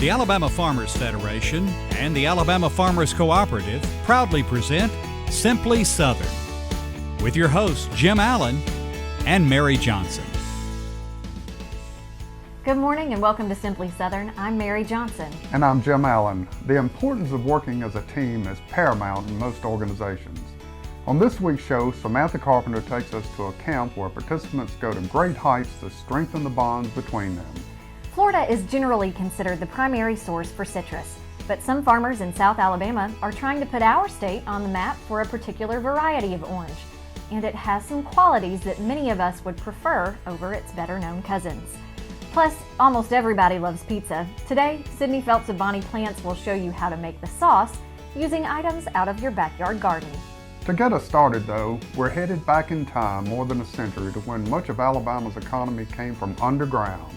The Alabama Farmers Federation and the Alabama Farmers Cooperative proudly present Simply Southern with your hosts Jim Allen and Mary Johnson. Good morning and welcome to Simply Southern. I'm Mary Johnson. And I'm Jim Allen. The importance of working as a team is paramount in most organizations. On this week's show, Samantha Carpenter takes us to a camp where participants go to great heights to strengthen the bonds between them. Florida is generally considered the primary source for citrus, but some farmers in South Alabama are trying to put our state on the map for a particular variety of orange, and it has some qualities that many of us would prefer over its better-known cousins. Plus, almost everybody loves pizza. Today, Sidney Phelps of Bonnie Plants will show you how to make the sauce using items out of your backyard garden. To get us started though, we're headed back in time more than a century to when much of Alabama's economy came from underground.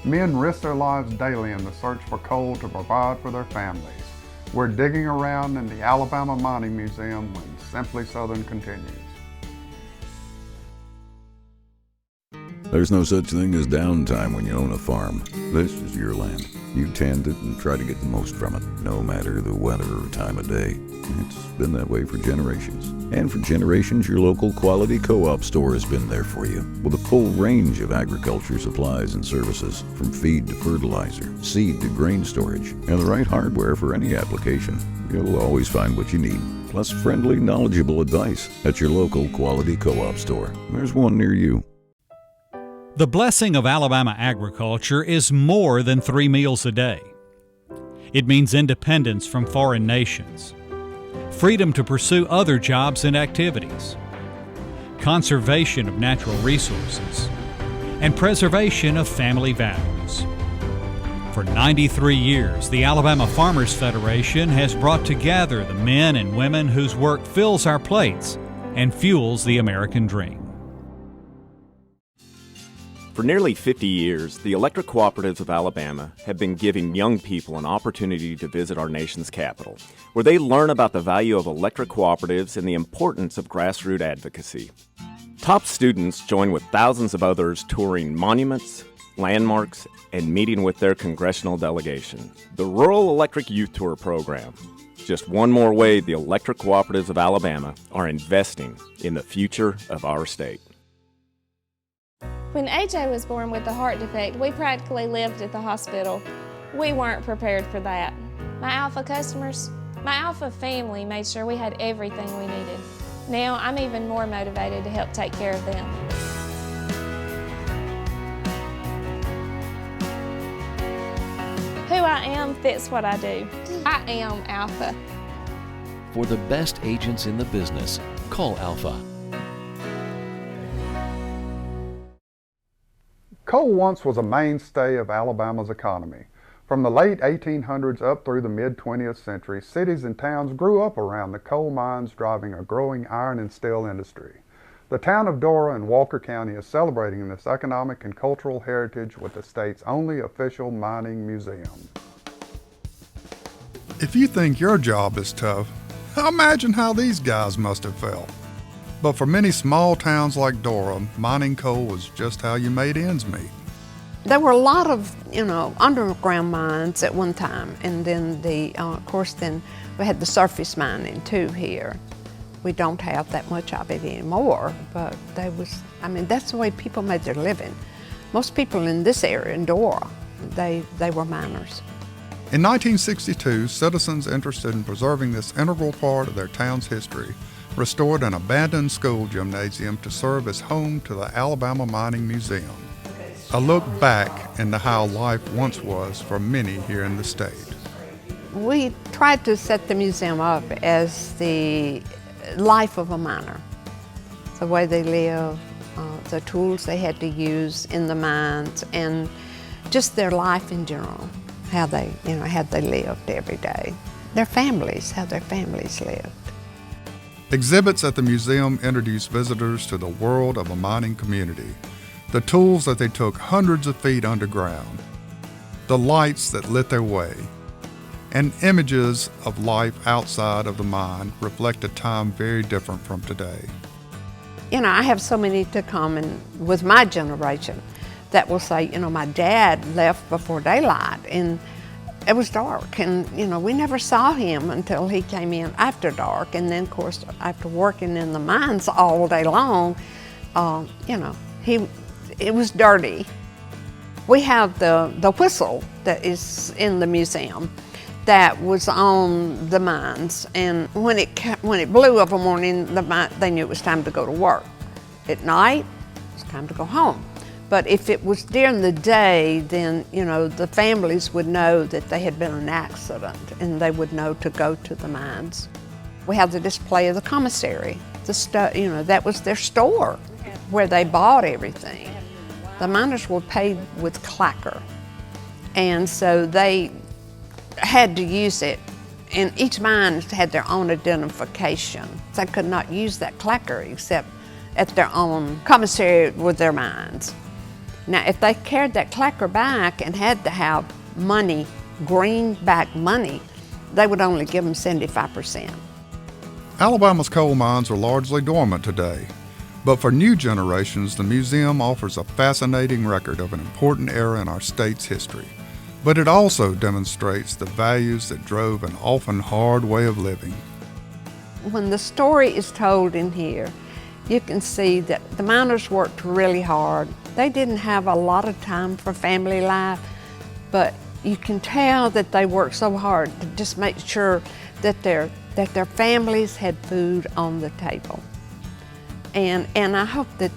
Men risk their lives daily in the search for coal to provide for their families. We're digging around in the Alabama Mining Museum when Simply Southern continues. There's no such thing as downtime when you own a farm. This is your land. You tend it and try to get the most from it, no matter the weather or time of day. It's been that way for generations. And for generations, your local quality co-op store has been there for you, with a full range of agriculture supplies and services, from feed to fertilizer, seed to grain storage, and the right hardware for any application. You'll always find what you need, plus friendly, knowledgeable advice at your local quality co-op store. There's one near you. The blessing of Alabama agriculture is more than 3 meals a day. It means independence from foreign nations, freedom to pursue other jobs and activities, conservation of natural resources, and preservation of family values. For 93 years, the Alabama Farmers Federation has brought together the men and women whose work fills our plates and fuels the American dream. For nearly 50 years, the electric cooperatives of Alabama have been giving young people an opportunity to visit our nation's capital, where they learn about the value of electric cooperatives and the importance of grassroots advocacy. Top students join with thousands of others touring monuments, landmarks, and meeting with their congressional delegation. The Rural Electric Youth Tour program, just one more way the electric cooperatives of Alabama are investing in the future of our state. When AJ was born with a heart defect, we practically lived at the hospital. We weren't prepared for that. My Alpha customers, my Alpha family made sure we had everything we needed. Now I'm even more motivated to help take care of them. Who I am fits what I do. I am Alpha. For the best agents in the business, call Alpha. Coal once was a mainstay of Alabama's economy. From the late 1800s up through the mid-20th century, cities and towns grew up around the coal mines, driving a growing iron and steel industry. The town of Dora in Walker County is celebrating this economic and cultural heritage with the state's only official mining museum. If you think your job is tough, imagine how these guys must have felt. But for many small towns like Dora, mining coal was just how you made ends meet. There were a lot of, underground mines at one time, and then of course, then we had the surface mining too here. We don't have that much of it anymore, but that's the way people made their living. Most people in this area, in Dora, they were miners. In 1962, citizens interested in preserving this integral part of their town's history restored an abandoned school gymnasium to serve as home to the Alabama Mining Museum. A look back into how life once was for many here in the state. We tried to set the museum up as the life of a miner, the way they live, the tools they had to use in the mines, and just their life in general, how they lived every day. Their families, how their families lived. Exhibits at the museum introduce visitors to the world of a mining community, the tools that they took hundreds of feet underground, the lights that lit their way, and images of life outside of the mine reflect a time very different from today. I have so many to come and with my generation that will say, my dad left before daylight, and it was dark, and we never saw him until he came in after dark. And then, of course, after working in the mines all day long, it was dirty. We have the whistle that is in the museum that was on the mines, and when it blew of a morning, they knew it was time to go to work. At night, it's time to go home. But if it was during the day, then the families would know that there had been an accident, and they would know to go to the mines. We have the display of the commissary. That was their store where they bought everything. The miners were paid with clacker, and so they had to use it, and each mine had their own identification. They could not use that clacker except at their own commissary with their mines. Now, if they carried that clacker back and had to have money, greenback money, they would only give them 75%. Alabama's coal mines are largely dormant today, but for new generations, the museum offers a fascinating record of an important era in our state's history. But it also demonstrates the values that drove an often hard way of living. When the story is told in here, you can see that the miners worked really hard. They didn't have a lot of time for family life, but you can tell that they worked so hard to just make sure that their families had food on the table. And I hope that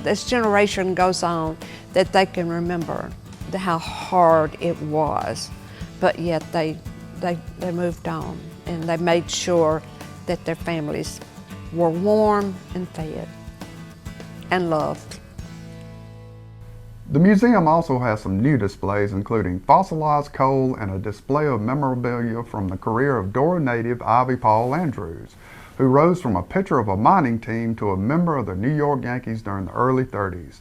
this generation goes on, that they can remember how hard it was, but yet they moved on, and they made sure that their families were warm and fed and loved. The museum also has some new displays, including fossilized coal and a display of memorabilia from the career of Dora native Ivy Paul Andrews, who rose from a pitcher of a mining team to a member of the New York Yankees during the early 30s.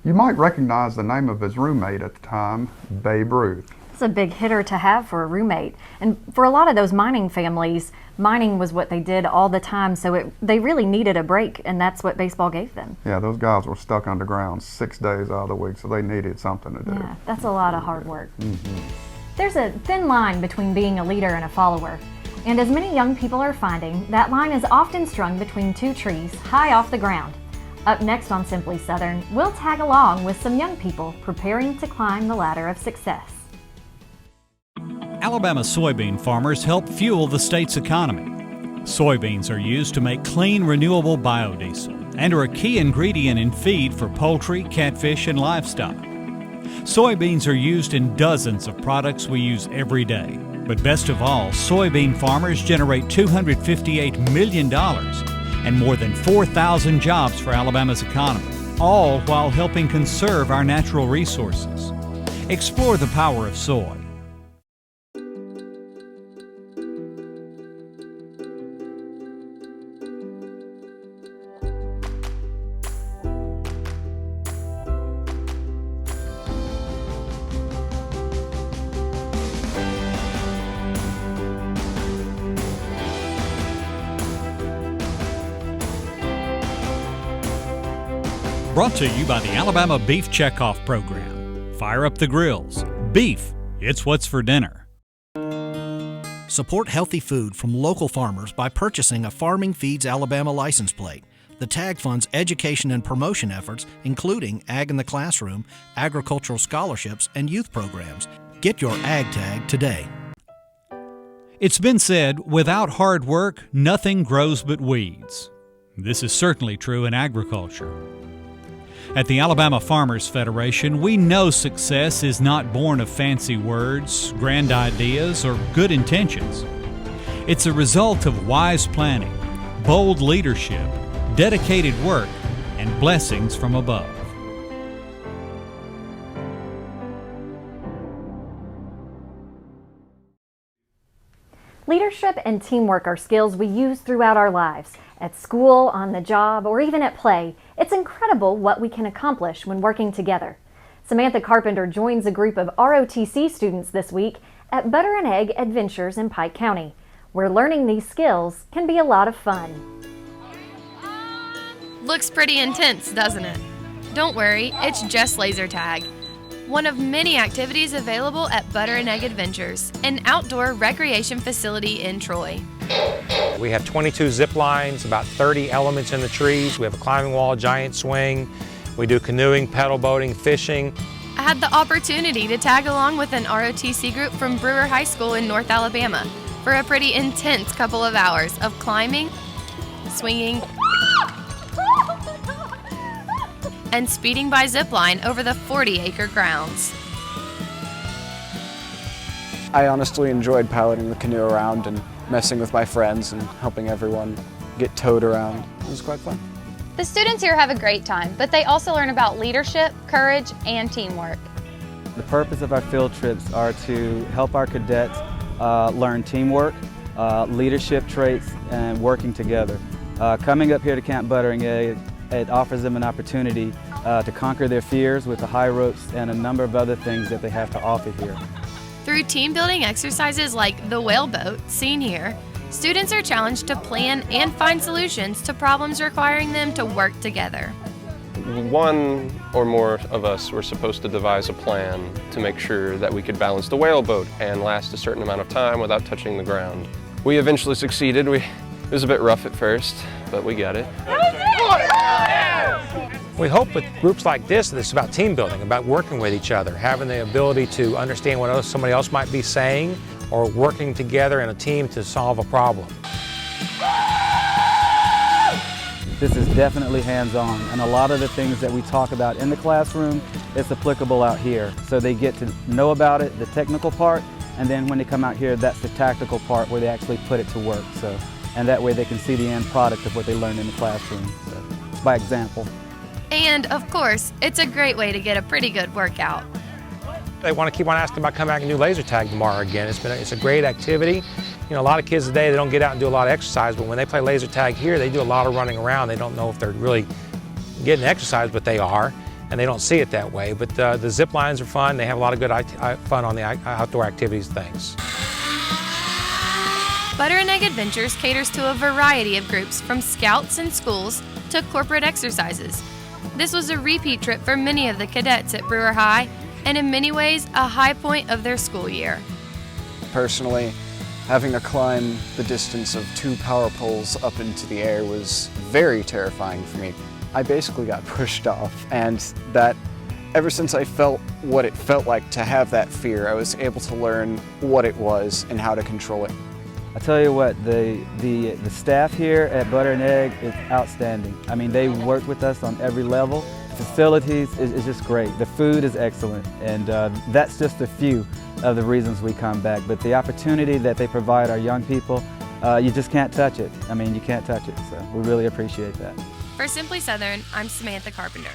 You might recognize the name of his roommate at the time, Babe Ruth. It's a big hitter to have for a roommate. And for a lot of those mining families, mining was what they did all the time, so they really needed a break, and that's what baseball gave them. Yeah, those guys were stuck underground 6 days out of the week, so they needed something to do. Yeah, that's a lot of hard work. There's a thin line between being a leader and a follower. And as many young people are finding, that line is often strung between two trees high off the ground. Up next on Simply Southern, we'll tag along with some young people preparing to climb the ladder of success. Alabama soybean farmers help fuel the state's economy. Soybeans are used to make clean, renewable biodiesel and are a key ingredient in feed for poultry, catfish, and livestock. Soybeans are used in dozens of products we use every day. But best of all, soybean farmers generate $258 million and more than 4,000 jobs for Alabama's economy, all while helping conserve our natural resources. Explore the power of soy. Brought to you by the Alabama Beef Checkoff Program. Fire up the grills. Beef, it's what's for dinner. Support healthy food from local farmers by purchasing a Farming Feeds Alabama license plate. The tag funds education and promotion efforts, including Ag in the Classroom, agricultural scholarships, and youth programs. Get your Ag tag today. It's been said, without hard work, nothing grows but weeds. This is certainly true in agriculture. At the Alabama Farmers Federation, we know success is not born of fancy words, grand ideas, or good intentions. It's a result of wise planning, bold leadership, dedicated work, and blessings from above. Leadership and teamwork are skills we use throughout our lives. At school, on the job, or even at play, it's incredible what we can accomplish when working together. Samantha Carpenter joins a group of ROTC students this week at Butter and Egg Adventures in Pike County, where learning these skills can be a lot of fun. Looks pretty intense, doesn't it? Don't worry, it's just laser tag. one of many activities available at Butter and Egg Adventures, an outdoor recreation facility in Troy. We have 22 zip lines, about 30 elements in the trees. We have a climbing wall, giant swing. We do canoeing, pedal boating, fishing. I had the opportunity to tag along with an ROTC group from Brewer High School in North Alabama for a pretty intense couple of hours of climbing, swinging, and speeding by zipline over the 40-acre grounds. I honestly enjoyed piloting the canoe around and messing with my friends and helping everyone get towed around. It was quite fun. The students here have a great time, but they also learn about leadership, courage, and teamwork. The purpose of our field trips are to help our cadets learn teamwork, leadership traits, and working together. Coming up here to Camp Butter and Egg, it offers them an opportunity to conquer their fears with the high ropes and a number of other things that they have to offer here. Through team-building exercises like the whale boat, seen here, students are challenged to plan and find solutions to problems requiring them to work together. One or more of us were supposed to devise a plan to make sure that we could balance the whale boat and last a certain amount of time without touching the ground. We eventually succeeded. It was a bit rough at first, but we got it. We hope with groups like this that it's about team building, about working with each other, having the ability to understand what somebody else might be saying, or working together in a team to solve a problem. This is definitely hands-on, and a lot of the things that we talk about in the classroom, it's applicable out here. So they get to know about it, the technical part, and then when they come out here, that's the tactical part where they actually put it to work. And that way they can see the end product of what they learned in the classroom. So it's by example. And of course, it's a great way to get a pretty good workout. They want to keep on asking about coming back and do laser tag tomorrow again. It's a great activity. You know, a lot of kids today, they don't get out and do a lot of exercise, but when they play laser tag here, they do a lot of running around. They don't know if they're really getting exercise, but they are, and they don't see it that way. But the zip lines are fun. They have a lot of good fun on the outdoor activities things. Butter and Egg Adventures caters to a variety of groups, from scouts and schools to corporate exercises. This was a repeat trip for many of the cadets at Brewer High, and in many ways, a high point of their school year. Personally, having to climb the distance of 2 power poles up into the air was very terrifying for me. I basically got pushed off, and that ever since I felt what it felt like to have that fear, I was able to learn what it was and how to control it. I tell you what, the staff here at Butter and Egg is outstanding. I mean, they work with us on every level. The facilities is just great. The food is excellent, and that's just a few of the reasons we come back. But the opportunity that they provide our young people, you just can't touch it. I mean, you can't touch it, so we really appreciate that. For Simply Southern, I'm Samantha Carpenter.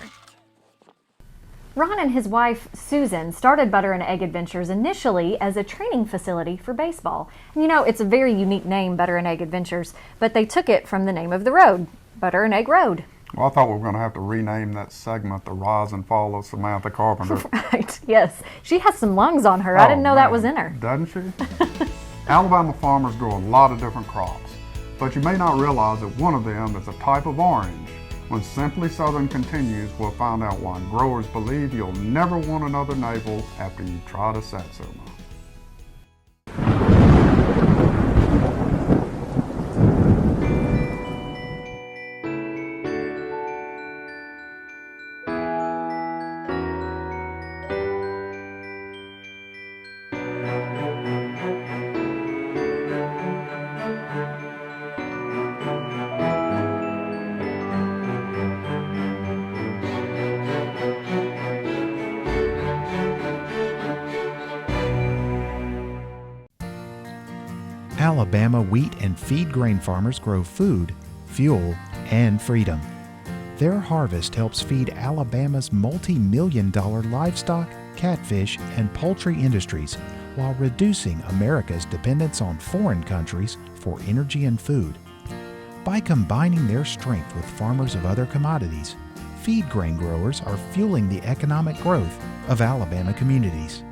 Ron and his wife, Susan, started Butter and Egg Adventures initially as a training facility for baseball. And you know, it's a very unique name, Butter and Egg Adventures, but they took it from the name of the road, Butter and Egg Road. Well, I thought we were going to have to rename that segment The Rise and Fall of Samantha Carpenter. Right, yes. She has some lungs on her. I didn't know that was in her. Doesn't she? Alabama farmers grow a lot of different crops, but you may not realize that one of them is a type of orange. When Simply Southern continues, we'll find out why growers believe you'll never want another navel after you try the satsuma. Alabama wheat and feed grain farmers grow food, fuel, and freedom. Their harvest helps feed Alabama's multi-million-dollar livestock, catfish, and poultry industries while reducing America's dependence on foreign countries for energy and food. By combining their strength with farmers of other commodities, feed grain growers are fueling the economic growth of Alabama communities.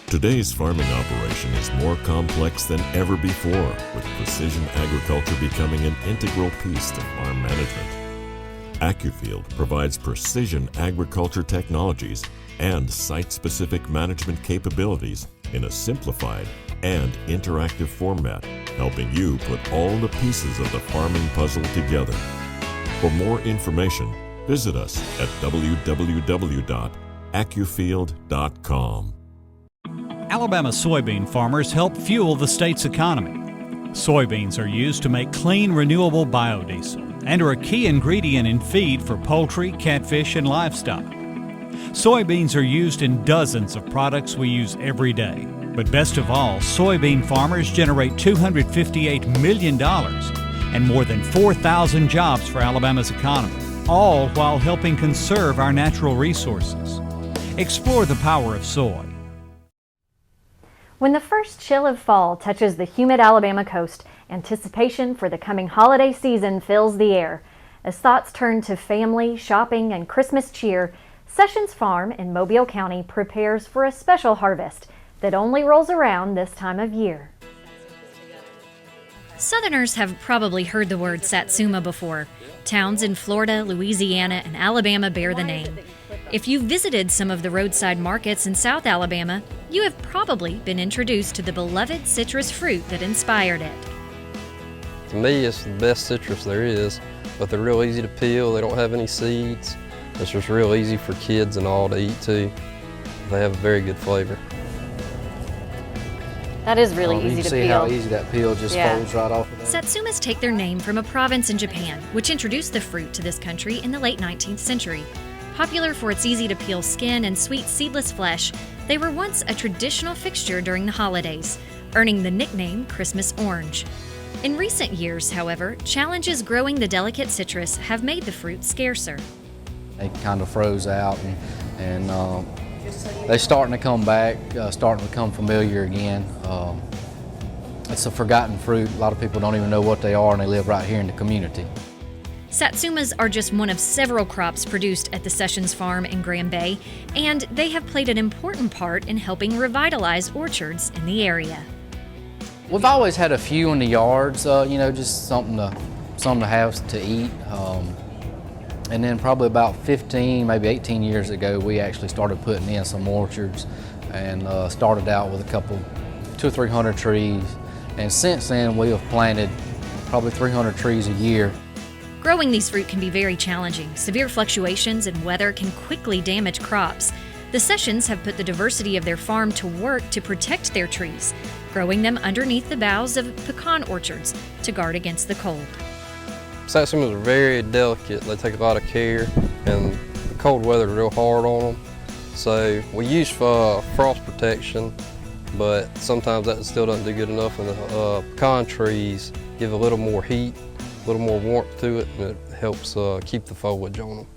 Today's farming operation is more complex than ever before, with precision agriculture becoming an integral piece to farm management. AccuField provides precision agriculture technologies and site-specific management capabilities in a simplified and interactive format, helping you put all the pieces of the farming puzzle together. For more information, visit us at www.accufield.com. Alabama soybean farmers help fuel the state's economy. Soybeans are used to make clean, renewable biodiesel and are a key ingredient in feed for poultry, catfish, and livestock. Soybeans are used in dozens of products we use every day. But best of all, soybean farmers generate $258 million and more than 4,000 jobs for Alabama's economy, all while helping conserve our natural resources. Explore the power of soy. When the first chill of fall touches the humid Alabama coast, anticipation for the coming holiday season fills the air. As thoughts turn to family, shopping, and Christmas cheer, Sessions Farm in Mobile County prepares for a special harvest that only rolls around this time of year. Southerners have probably heard the word satsuma before. Towns in Florida, Louisiana, and Alabama bear the name. If you've visited some of the roadside markets in South Alabama, you have probably been introduced to the beloved citrus fruit that inspired it. To me, it's the best citrus there is, but they're real easy to peel. They don't have any seeds. It's just real easy for kids and all to eat too. They have a very good flavor. That is really easy to peel. You can see how easy that peel just folds right off of that. Satsumas take their name from a province in Japan, which introduced the fruit to this country in the late 19th century. Popular for its easy-to-peel skin and sweet seedless flesh, they were once a traditional fixture during the holidays, earning the nickname Christmas orange. In recent years, however, challenges growing the delicate citrus have made the fruit scarcer. They kind of froze out and they're starting to come back, starting to become familiar again. It's a forgotten fruit. A lot of people don't even know what they are, and they live right here in the community. Satsumas are just one of several crops produced at the Sessions Farm in Grand Bay, and they have played an important part in helping revitalize orchards in the area. We've always had a few in the yards, just something to have to eat. And then probably about 15, maybe 18 years ago, we actually started putting in some orchards and started out with 200 or 300 trees. And since then, we have planted probably 300 trees a year. Growing these fruit can be very challenging. Severe fluctuations in weather can quickly damage crops. The Sessions have put the diversity of their farm to work to protect their trees, growing them underneath the boughs of pecan orchards to guard against the cold. Satsumas are very delicate. They take a lot of care, and the cold weather is real hard on them. So we use frost protection, but sometimes that still doesn't do good enough. And the pecan trees give a little more heat, a little more warmth to it, and it helps keep the foliage on them.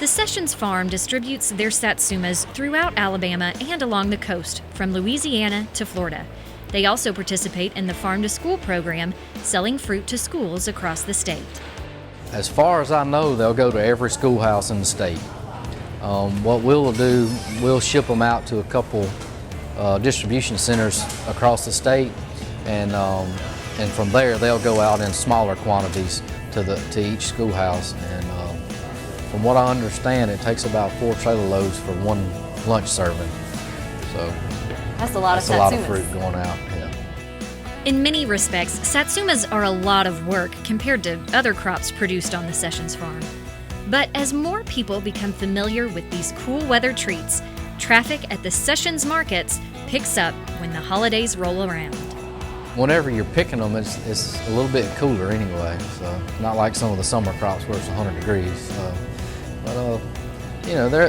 The Sessions Farm distributes their satsumas throughout Alabama and along the coast, from Louisiana to Florida. They also participate in the Farm to School program, selling fruit to schools across the state. As far as I know, they'll go to every schoolhouse in the state. What we'll do, we'll ship them out to a couple distribution centers across the state, and from there they'll go out in smaller quantities to each schoolhouse. And from what I understand, it takes about 4 trailer loads for one lunch serving. So that's a lot of satsumas. That's a lot of fruit going out. Yeah. In many respects, satsumas are a lot of work compared to other crops produced on the Sessions Farm. But as more people become familiar with these cool weather treats, traffic at the Sessions markets picks up when the holidays roll around. Whenever you're picking them, it's a little bit cooler anyway, so not like some of the summer crops where it's 100 degrees. But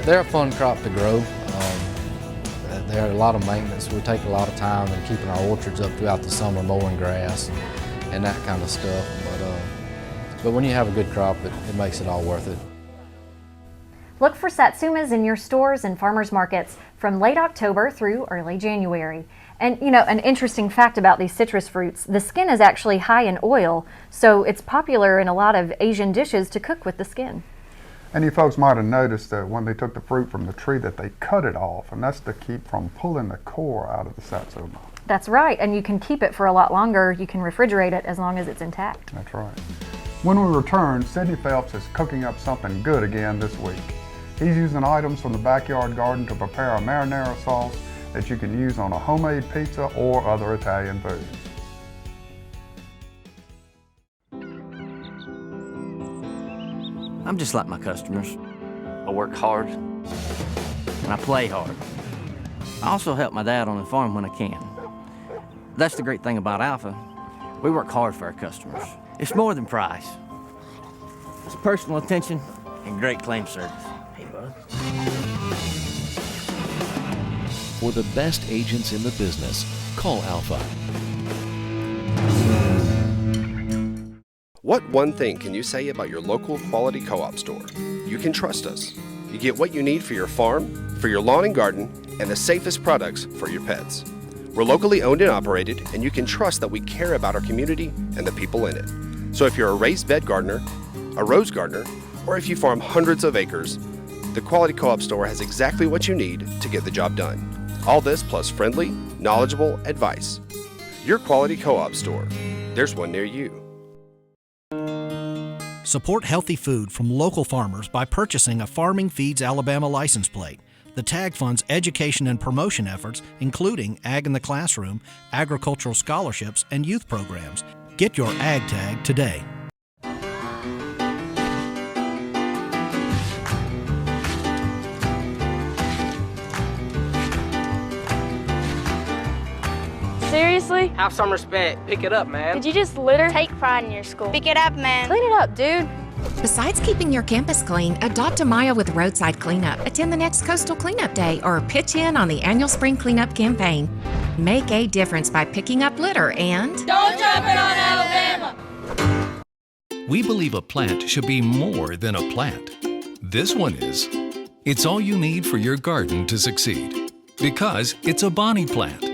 they're a fun crop to grow. They're a lot of maintenance. We take a lot of time in keeping our orchards up throughout the summer, mowing grass and that kind of stuff. But when you have a good crop, it makes it all worth it. Look for satsumas in your stores and farmers markets from late October through early January. And an interesting fact about these citrus fruits, the skin is actually high in oil, so it's popular in a lot of Asian dishes to cook with the skin. And you folks might have noticed that when they took the fruit from the tree that they cut it off, and that's to keep from pulling the core out of the satsuma. That's right, and you can keep it for a lot longer. You can refrigerate it as long as it's intact. That's right. When we return, Sidney Phelps is cooking up something good again this week. He's using items from the backyard garden to prepare a marinara sauce that you can use on a homemade pizza or other Italian foods. I'm just like my customers. I work hard and I play hard. I also help my dad on the farm when I can. That's the great thing about Alpha. We work hard for our customers. It's more than price. It's personal attention and great claim service. Hey, bud. For the best agents in the business, call Alpha. What one thing can you say about your local quality co-op store? You can trust us. You get what you need for your farm, for your lawn and garden, and the safest products for your pets. We're locally owned and operated, and you can trust that we care about our community and the people in it. So if you're a raised bed gardener, a rose gardener, or if you farm hundreds of acres, the Quality Co-op Store has exactly what you need to get the job done. All this plus friendly, knowledgeable advice. Your Quality Co-op Store. There's one near you. Support healthy food from local farmers by purchasing a Farming Feeds Alabama license plate. The tag funds education and promotion efforts, including Ag in the Classroom, agricultural scholarships, and youth programs. Get your Ag tag today. Seriously? Have some respect. Pick it up, man. Did you just litter? Take pride in your school. Pick it up, man. Clean it up, dude. Besides keeping your campus clean, adopt a mile with roadside cleanup. Attend the next Coastal Cleanup Day or pitch in on the annual Spring Cleanup campaign. Make a difference by picking up litter and... Don't drop it on Alabama! We believe a plant should be more than a plant. This one is. It's all you need for your garden to succeed. Because it's a Bonnie plant.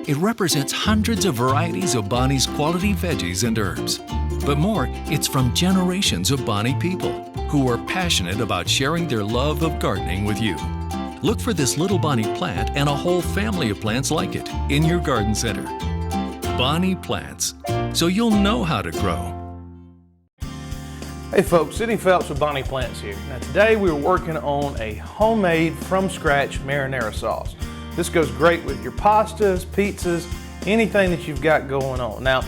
It represents hundreds of varieties of Bonnie's quality veggies and herbs. But more, it's from generations of Bonnie people who are passionate about sharing their love of gardening with you. Look for this little Bonnie plant and a whole family of plants like it in your garden center. Bonnie Plants, so you'll know how to grow. Hey folks, Sidney Phelps with Bonnie Plants here. Now today we're working on a homemade from scratch marinara sauce. This goes great with your pastas, pizzas, anything that you've got going on. Now,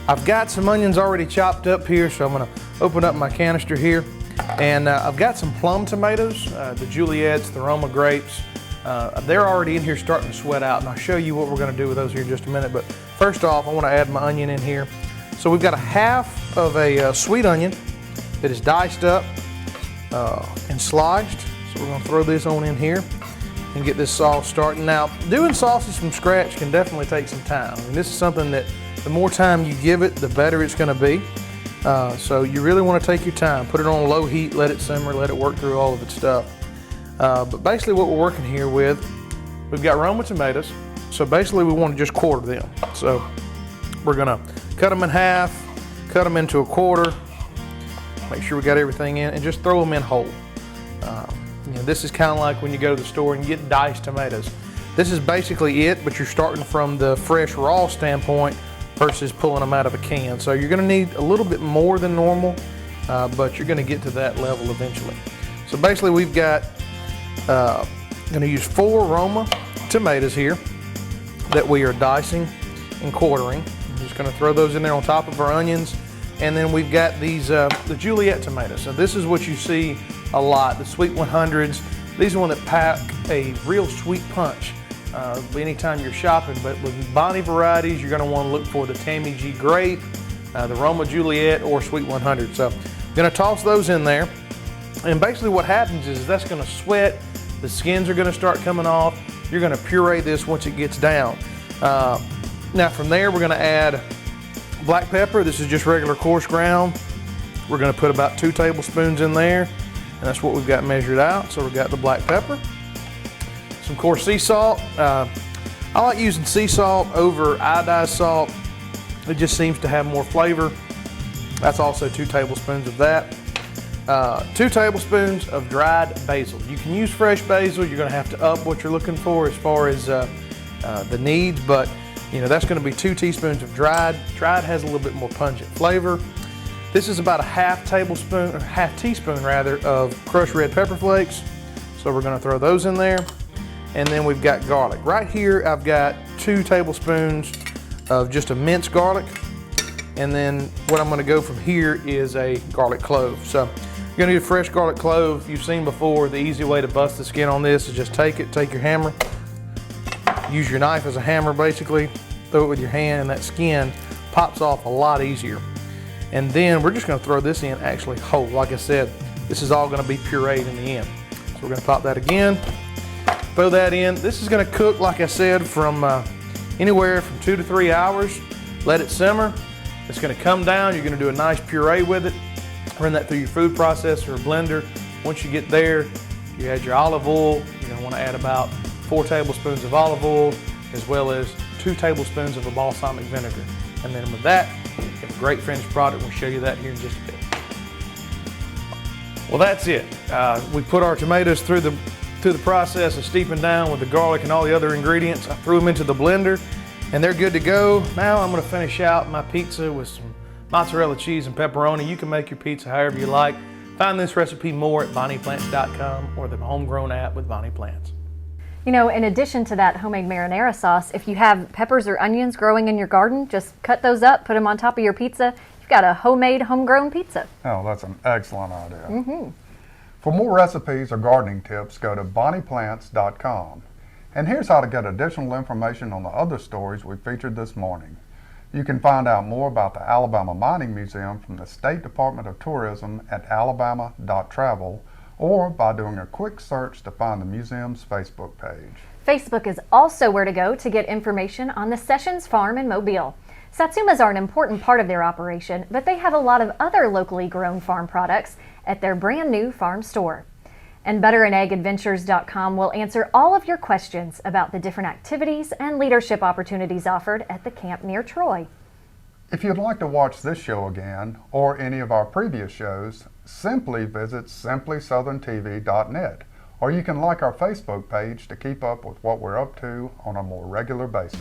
I've got some onions already chopped up here, so I'm gonna open up my canister here. And I've got some plum tomatoes, the Juliets, the Roma grapes. They're already in here starting to sweat out, and I'll show you what we're gonna do with those here in just a minute. But first off, I wanna add my onion in here. So we've got a half of a sweet onion that is diced up and sliced. So we're gonna throw this on in here and get this sauce started. Now, doing sauces from scratch can definitely take some time. I mean, this is something that the more time you give it, the better it's gonna be. So you really wanna take your time. Put it on low heat, let it simmer, let it work through all of its stuff. But basically what we're working here with, we've got Roma tomatoes. So basically we wanna just quarter them. So we're gonna cut them in half, cut them into a quarter, make sure we got everything in, and just throw them in whole. You know, this is kind of like when you go to the store and get diced tomatoes. This is basically it, but you're starting from the fresh raw standpoint versus pulling them out of a can. So you're gonna need a little bit more than normal, but you're gonna get to that level eventually. So basically we've got, gonna use 4 Roma tomatoes here that we are dicing and quartering. I'm just gonna throw those in there on top of our onions. And then we've got these, the Juliet tomatoes. So this is what you see a lot, the sweet 100s. These are one that pack a real sweet punch anytime you're shopping. But with Bonnie varieties, you're gonna wanna look for the Tammy G grape, the Roma Juliet, or sweet 100. So I'm gonna toss those in there. And basically what happens is that's gonna sweat, the skins are gonna start coming off. You're gonna puree this once it gets down. Now from there, we're gonna add black pepper. This is just regular coarse ground. We're gonna put about 2 tablespoons in there, and that's what we've got measured out. So we've got the black pepper, some coarse sea salt. I like using sea salt over iodized salt. It just seems to have more flavor. That's also 2 tablespoons of that. 2 tablespoons of dried basil. You can use fresh basil. You're gonna have to up what you're looking for as far as the needs, but you know, that's gonna be 2 teaspoons of dried. Dried has a little bit more pungent flavor. This is about a half teaspoon rather, of crushed red pepper flakes. So we're gonna throw those in there. And then we've got garlic. Right here, I've got 2 tablespoons of just a minced garlic. And then what I'm gonna go from here is a garlic clove. So you're gonna do a fresh garlic clove. You've seen before, the easy way to bust the skin on this is just take your hammer, use your knife as a hammer basically, throw it with your hand, and that skin pops off a lot easier. And then we're just gonna throw this in actually whole. Like I said, this is all gonna be pureed in the end. So we're gonna pop that again, throw that in. This is gonna cook, like I said, from anywhere from 2 to 3 hours. Let it simmer. It's gonna come down. You're gonna do a nice puree with it. Run that through your food processor or blender. Once you get there, you add your olive oil. You're gonna wanna add about 4 tablespoons of olive oil, as well as 2 tablespoons of a balsamic vinegar. And then with that, you have a great finished product. We'll show you that here in just a bit. Well, that's it. We put our tomatoes through the process of steeping down with the garlic and all the other ingredients. I threw them into the blender and they're good to go. Now I'm gonna finish out my pizza with some mozzarella cheese and pepperoni. You can make your pizza however you like. Find this recipe more at bonnieplants.com or the Homegrown app with Bonnie Plants. You know, in addition to that homemade marinara sauce, if you have peppers or onions growing in your garden, just cut those up, put them on top of your pizza. You've got a homemade, homegrown pizza. Oh, that's an excellent idea. For more recipes or gardening tips, go to bonnieplants.com. And here's how to get additional information on the other stories we featured this morning. You can find out more about the Alabama Mining Museum from the State Department of Tourism at alabama.travel, or by doing a quick search to find the museum's Facebook page. Facebook is also where to go to get information on the Sessions Farm in Mobile. Satsumas are an important part of their operation, but they have a lot of other locally grown farm products at their brand new farm store. And butterandeggadventures.com will answer all of your questions about the different activities and leadership opportunities offered at the camp near Troy. If you'd like to watch this show again or any of our previous shows, simply visit simplysouthern.tv.net, or you can like our Facebook page to keep up with what we're up to on a more regular basis.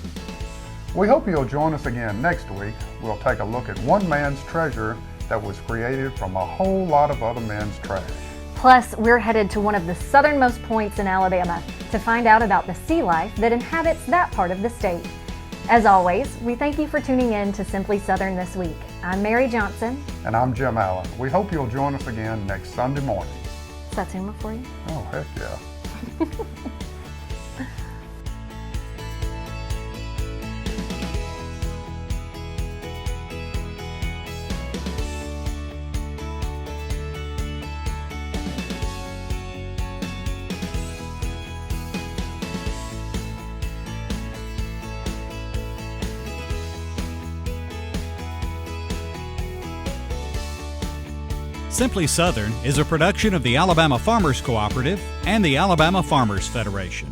We hope you'll join us again next week. We'll take a look at one man's treasure that was created from a whole lot of other men's trash. Plus, we're headed to one of the southernmost points in Alabama to find out about the sea life that inhabits that part of the state. As always, we thank you for tuning in to Simply Southern this week. I'm Mary Johnson. And I'm Jim Allen. We hope you'll join us again next Sunday morning. Satsuma for you? Oh, heck yeah. Simply Southern is a production of the Alabama Farmers Cooperative and the Alabama Farmers Federation.